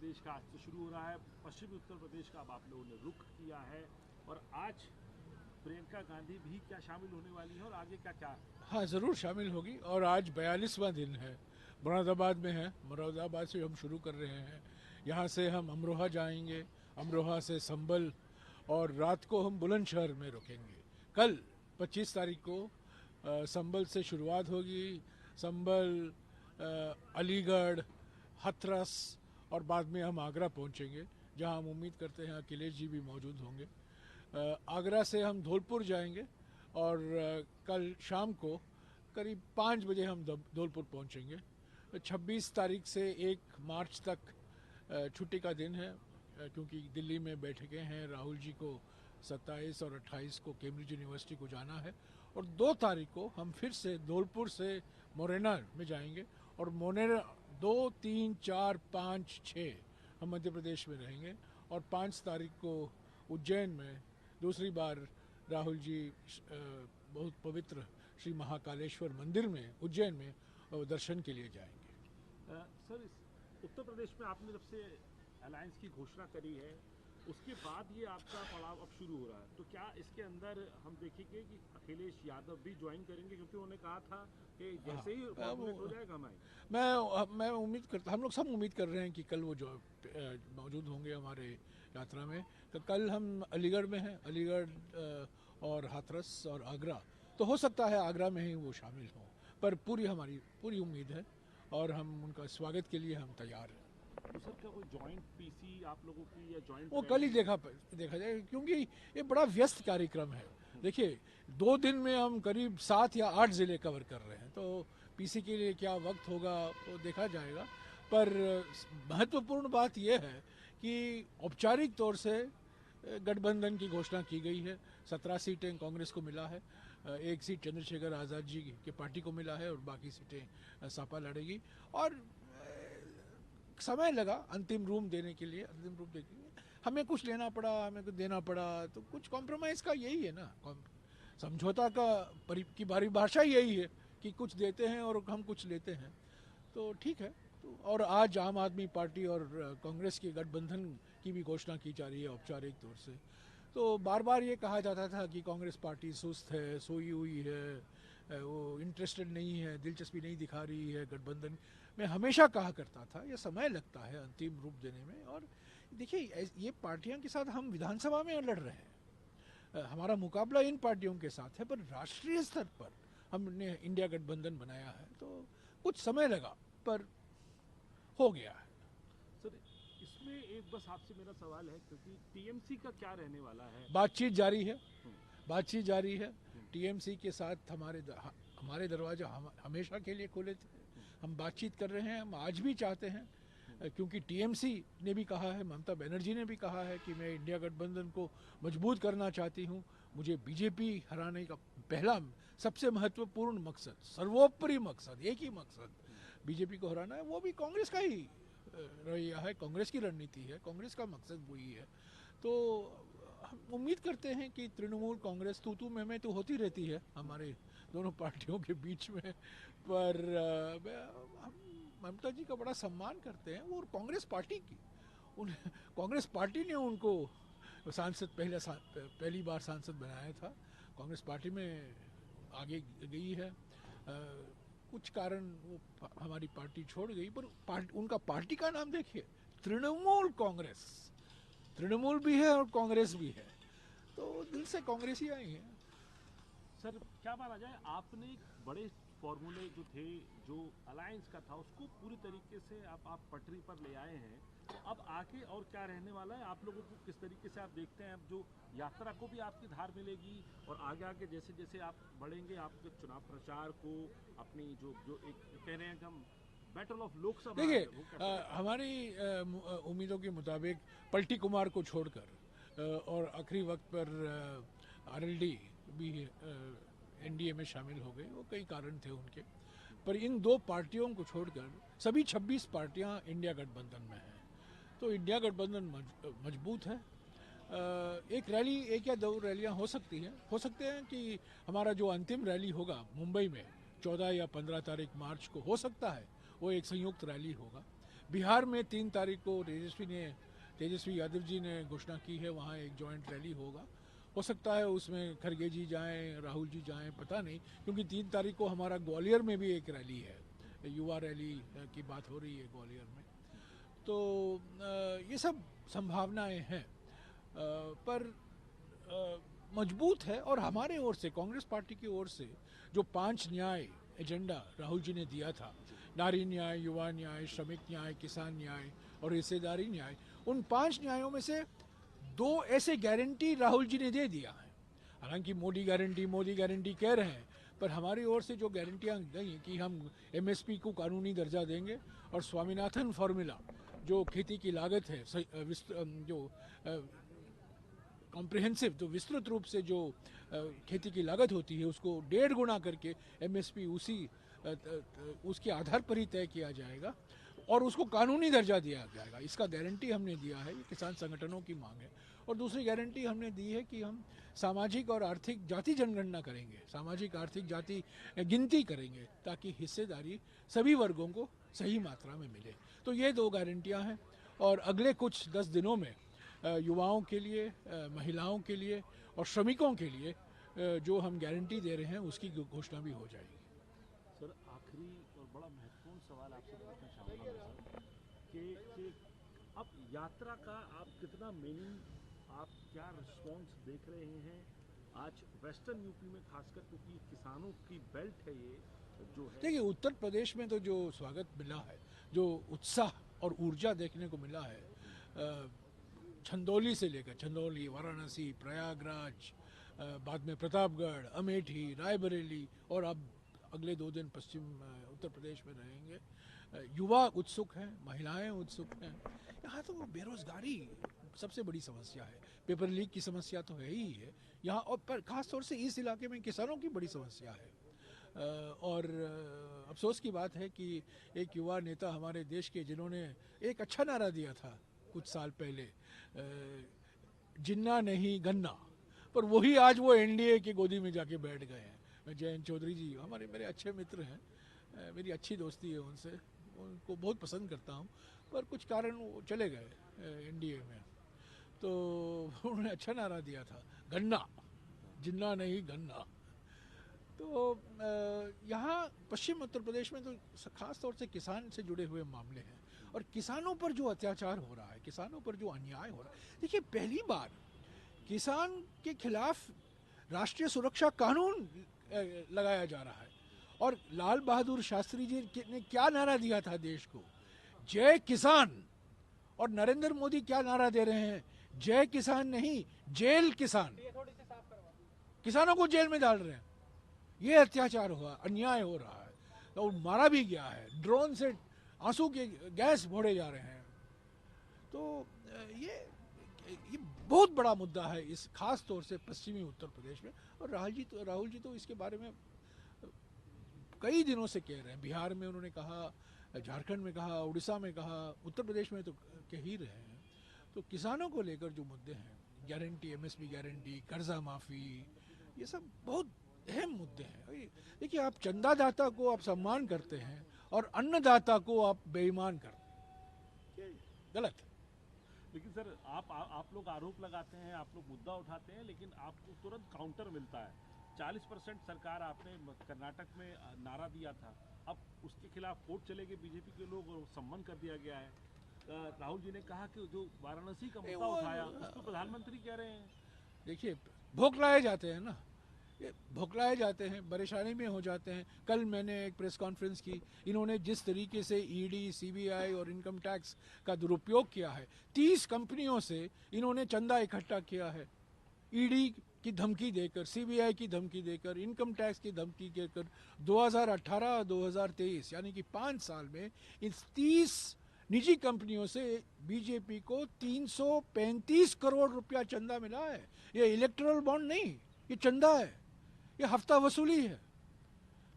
प्रदेश का आज से शुरू हो रहा है। पश्चिमी उत्तर प्रदेश का अब आप लोगों ने रुख किया है और आज प्रियंका गांधी भी क्या शामिल होने वाली है और आगे क्या क्या? हाँ, ज़रूर शामिल होगी। और आज 42वां दिन है, मुरादाबाद में है। मुरादाबाद से हम शुरू कर रहे हैं, यहाँ से हम अमरोहा जाएंगे, अमरोहा से संभल, और रात को हम बुलंदशहर में रुकेंगे। कल 25 तारीख को संभल से शुरुआत होगी। संभल, अलीगढ़, हथरस, और बाद में हम आगरा पहुंचेंगे, जहां हम उम्मीद करते हैं अखिलेश जी भी मौजूद होंगे। आगरा से हम धौलपुर जाएंगे और कल शाम को करीब 5 बजे हम धौलपुर पहुंचेंगे। 26 तारीख से 1 मार्च तक छुट्टी का दिन है, क्योंकि दिल्ली में बैठकें हैं। राहुल जी को 27 और 28 को कैम्ब्रिज यूनिवर्सिटी को जाना है, और 2 तारीख को हम फिर से धौलपुर से मोरेना में जाएंगे, और मोरेना 2, 3, 4, 5, 6 हम मध्य प्रदेश में रहेंगे, और 5 तारीख को उज्जैन में दूसरी बार राहुल जी बहुत पवित्र श्री महाकालेश्वर मंदिर में उज्जैन में दर्शन के लिए जाएंगे। सर, इस उत्तर प्रदेश में आपने जब से अलायंस की घोषणा करी है उसके बाद ये आपका पड़ाव अब शुरू हो रहा है, तो क्या इसके अंदर हम देखेंगे कि अखिलेश यादव भी ज्वाइन करेंगे? क्योंकि उन्होंने कहा था कि जैसे ही फॉर्मुलेट हो जाएगा मैं उम्मीद करता, हम लोग सब उम्मीद कर रहे हैं कि कल वो जो मौजूद होंगे हमारे यात्रा में। तो कल हम अलीगढ़ में हैं, अलीगढ़ और हाथरस और आगरा, तो हो सकता है आगरा में ही वो शामिल हों, पर हमारी पूरी उम्मीद है और हम उनका स्वागत के लिए हम तैयार हैं। तो सर, क्या कोई जॉइंट पीसी आप लोगों की या जॉइंट वो कल ही देखा जाए, क्योंकि ये बड़ा व्यस्त कार्यक्रम है। देखिए, 2 दिन में हम करीब 7 या 8 ज़िले कवर कर रहे हैं, तो पीसी के लिए क्या वक्त होगा वो देखा जाएगा। पर महत्वपूर्ण बात यह है कि औपचारिक तौर से गठबंधन की घोषणा की गई है। 17 सीटें कांग्रेस को मिला है, 1 सीट चंद्रशेखर आज़ाद जी की पार्टी को मिला है, और बाकी सीटें सपा लड़ेगी। और समय लगा अंतिम रूप देने के लिए, हमें कुछ लेना पड़ा, हमें कुछ देना पड़ा, तो कुछ कॉम्प्रोमाइज़ का यही है ना, समझौता की परिभाषा यही है कि कुछ देते हैं और हम कुछ लेते हैं, तो ठीक है। तो और आज आम आदमी पार्टी और कांग्रेस के गठबंधन की भी घोषणा की जा रही है औपचारिक तौर से। तो बार बार ये कहा जाता था कि कांग्रेस पार्टी सुस्त है, सोई हुई है, वो इंटरेस्टेड नहीं है, दिलचस्पी नहीं दिखा रही है गठबंधन। मैं हमेशा कहा करता था ये समय लगता है अंतिम रूप देने में। और देखिए, ये पार्टियां के साथ हम विधानसभा में लड़ रहे हैं, हमारा मुकाबला इन पार्टियों के साथ है, पर राष्ट्रीय स्तर पर हमने इंडिया गठबंधन बनाया है, तो कुछ समय लगा पर हो गया है। सर, इसमें एक बस आपसे मेरा सवाल है, क्योंकि टीएमसी का क्या रहने वाला है? बातचीत जारी है। टीएमसी के साथ हमारे दरवाजा हमेशा के लिए खुले थे। हम बातचीत कर रहे हैं, हम आज भी चाहते हैं, क्योंकि टीएमसी ने भी कहा है, ममता बनर्जी ने भी कहा है कि मैं इंडिया गठबंधन को मजबूत करना चाहती हूँ। मुझे बीजेपी हराने का पहला सबसे महत्वपूर्ण मकसद, सर्वोपरि मकसद, एक ही मकसद बीजेपी को हराना है। वो भी कांग्रेस का ही रवैया है, कांग्रेस की रणनीति है, कांग्रेस का मकसद वही है। तो हम उम्मीद करते हैं कि तृणमूल कांग्रेस तू मैं तो होती रहती है हमारे दोनों पार्टियों के बीच में, पर हम ममता जी का बड़ा सम्मान करते हैं, वो कांग्रेस पार्टी की, कांग्रेस पार्टी ने उनको पहली बार सांसद बनाया था। कांग्रेस पार्टी में आगे गई है, कुछ कारण वो हमारी पार्टी छोड़ गई, पर उनका पार्टी का नाम देखिए, तृणमूल कांग्रेस। तृणमूल भी है और कांग्रेस भी है, तो दिल से कांग्रेस ही आई है। सर, क्या माना जाए, आपने बड़े फॉर्मूले जो थे, जो अलायंस का था, उसको पूरी तरीके से आप पटरी पर ले आए हैं। तो अब आगे और क्या रहने वाला है? आप लोगों को किस तरीके से आप देखते हैं? अब जो यात्रा को भी आपकी धार मिलेगी और आगे आगे जैसे जैसे आप बढ़ेंगे, आपके चुनाव प्रचार को, अपनी जो जो एक कह रहे हैं कि हम बैटल ऑफ लोकसभा, देखिए, हमारी उम्मीदों के मुताबिक पलटी कुमार को छोड़कर और आखिरी वक्त पर आरएलडी भी एनडीए में शामिल हो गए, वो कई कारण थे उनके, पर इन 2 पार्टियों को छोड़कर सभी 26 पार्टियां इंडिया गठबंधन में हैं। तो इंडिया गठबंधन मजबूत है। एक रैली, 1 या 2 रैलियां हो सकते हैं कि हमारा जो अंतिम रैली होगा मुंबई में 14 या 15 तारीख मार्च को, हो सकता है वो एक संयुक्त रैली होगा। बिहार में 3 तारीख को तेजस्वी यादव जी ने घोषणा की है, वहाँ एक जॉइंट रैली होगा। हो सकता है उसमें खरगे जी जाएं, राहुल जी जाएं, पता नहीं, क्योंकि 3 तारीख को हमारा ग्वालियर में भी एक रैली है, युवा रैली की बात हो रही है ग्वालियर में। तो ये सब संभावनाएं हैं, पर मजबूत है। और हमारे ओर से, कांग्रेस पार्टी की ओर से जो 5 न्याय एजेंडा राहुल जी ने दिया था, नारी न्याय, युवा न्याय, श्रमिक न्याय, किसान न्याय और हिस्सेदारी न्याय, उन 5 न्यायों में से 2 ऐसे गारंटी राहुल जी ने दे दिया है। हालांकि मोदी गारंटी कह रहे हैं, पर हमारी ओर से जो गारंटियां गई कि हम एमएसपी को कानूनी दर्जा देंगे और स्वामीनाथन फॉर्मूला जो खेती की लागत है, जो कॉम्प्रिहेंसिव, जो विस्तृत रूप से जो खेती की लागत होती है, उसको 1.5 गुना करके एमएसपी उसके आधार पर ही तय किया जाएगा और उसको कानूनी दर्जा दिया जाएगा। इसका गारंटी हमने दिया है, ये किसान संगठनों की मांग है। और दूसरी गारंटी हमने दी है कि हम सामाजिक और आर्थिक जाति जनगणना करेंगे, सामाजिक आर्थिक जाति गिनती करेंगे, ताकि हिस्सेदारी सभी वर्गों को सही मात्रा में मिले। तो ये 2 गारंटियां हैं और अगले कुछ 10 दिनों में युवाओं के लिए, महिलाओं के लिए और श्रमिकों के लिए जो हम गारंटी दे रहे हैं उसकी घोषणा भी हो जाएगी। सर, आखिरी और बड़ा महत्वपूर्ण सवाल आपसे पूछना चाहूँगा मैं सर कि अब यात्रा का आप कितना मीनिंग, आप क्या रिस्पॉन्स देख रहे हैं आज वेस्टर्न यूपी में, खासकर क्योंकि किसानों की बेल्ट है ये जो है। देखिए, उत्तर प्रदेश में तो जो स्वागत मिला है, जो उत्साह और ऊर्जा देखने को मिला है, चंदौली, वाराणसी, प्रयागराज, बाद में प्रतापगढ़, अमेठी, रायबरेली और अब अगले 2 दिन पश्चिम उत्तर प्रदेश में रहेंगे। युवा उत्सुक हैं, महिलाएं उत्सुक हैं। यहाँ तो बेरोजगारी सबसे बड़ी समस्या है, पेपर लीक की समस्या तो है ही है यहाँ, और पर खास तौर से इस इलाके में किसानों की बड़ी समस्या है। और अफसोस की बात है कि एक युवा नेता हमारे देश के, जिन्होंने एक अच्छा नारा दिया था कुछ साल पहले, जिन्ना नहीं गन्ना, पर वही आज वो एनडीए की गोदी में जाके बैठ गए हैं। जयंत चौधरी जी मेरे अच्छे मित्र हैं, मेरी अच्छी दोस्ती है उनसे, उनको बहुत पसंद करता हूँ, पर कुछ कारण वो चले गए एनडीए में। तो उन्होंने अच्छा नारा दिया था, गन्ना, जिन्ना नहीं गन्ना। तो यहाँ पश्चिम उत्तर प्रदेश में तो खास तौर से किसान से जुड़े हुए मामले हैं और किसानों पर जो अत्याचार हो रहा है, किसानों पर जो अन्याय हो रहा है। देखिए, पहली बार किसान के खिलाफ राष्ट्रीय सुरक्षा कानून लगाया जा रहा है। और लाल बहादुर शास्त्री जी ने क्या नारा दिया था देश को, जय किसान। और नरेंद्र मोदी क्या नारा दे रहे हैं, जय किसान नहीं, जेल किसान। किसानों को जेल में डाल रहे हैं। ये अत्याचार हुआ, अन्याय हो रहा है, तो मारा भी गया है, ड्रोन से आंसू के गैस भोड़े जा रहे हैं। तो ये बहुत बड़ा मुद्दा है इस खास तौर से पश्चिमी उत्तर प्रदेश में। और राहुल जी तो इसके बारे में कई दिनों से कह रहे हैं। बिहार में उन्होंने कहा, झारखंड में कहा, उड़ीसा में कहा, उत्तर प्रदेश में तो कह ही रहे हैं। तो किसानों को लेकर जो मुद्दे हैं, गारंटी, एमएसपी गारंटी, कर्जा माफी, ये सब बहुत अहम मुद्दे हैं। देखिए, आप चंदादाता को आप सम्मान करते हैं और अन्नदाता को आप बेईमान करते हैं, गलत। लेकिन सर, आप लोग आरोप लगाते हैं, आप लोग मुद्दा उठाते हैं, लेकिन आपको तुरंत काउंटर मिलता है। 40% सरकार आपने कर्नाटक में नारा दिया था, अब उसके खिलाफ कोर्ट चले गए बीजेपी के लोग और सम्मान कर दिया गया है। राहुल जी ने कहा कि जो वाराणसी का मुद्दा उठाया उसको प्रधानमंत्री कह रहे हैं। देखिए, भोकलाए जाते हैं ना, ये भोकलाए जाते हैं, परेशानी में हो जाते हैं। कल मैंने एक प्रेस कॉन्फ्रेंस की, इन्होंने जिस तरीके से ईडी, सीबीआई और इनकम टैक्स का दुरुपयोग किया है, 30 कंपनियों से इन्होंने चंदा इकट्ठा किया है, ईडी की धमकी देकर, सीबीआई की धमकी देकर, इनकम टैक्स की धमकी देकर। 2018-2023 यानी कि 5 साल में इन 30 निजी कंपनियों से बीजेपी को 335 करोड़ रुपया चंदा मिला है। ये इलेक्टोरल बॉन्ड नहीं, ये चंदा है, ये हफ्ता वसूली है।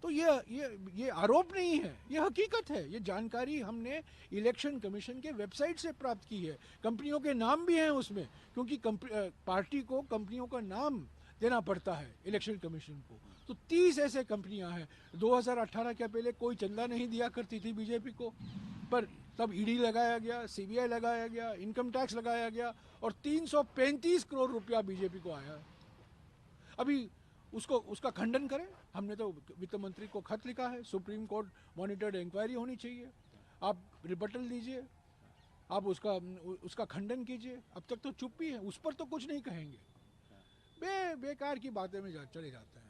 तो ये आरोप नहीं है, ये हकीकत है। ये जानकारी हमने इलेक्शन कमीशन के वेबसाइट से प्राप्त की है। कंपनियों के नाम भी हैं उसमें, क्योंकि पार्टी को कंपनियों का नाम देना पड़ता है इलेक्शन कमीशन को। तो 30 ऐसे कंपनियां हैं। 2018 के पहले कोई चंदा नहीं दिया करती थी बीजेपी को, पर तब ईडी लगाया गया, सीबीआई लगाया गया, इनकम टैक्स लगाया गया और 335 करोड़ रुपया बीजेपी को आया। अभी उसका खंडन करें। हमने तो वित्त मंत्री को खत लिखा है, सुप्रीम कोर्ट मॉनिटर्ड इंक्वायरी होनी चाहिए, आप रिबटल दीजिए, आप उसका खंडन कीजिए। अब तक तो चुप ही है, उस पर तो कुछ नहीं कहेंगे। बेकार की बातें में चले जाते हैं।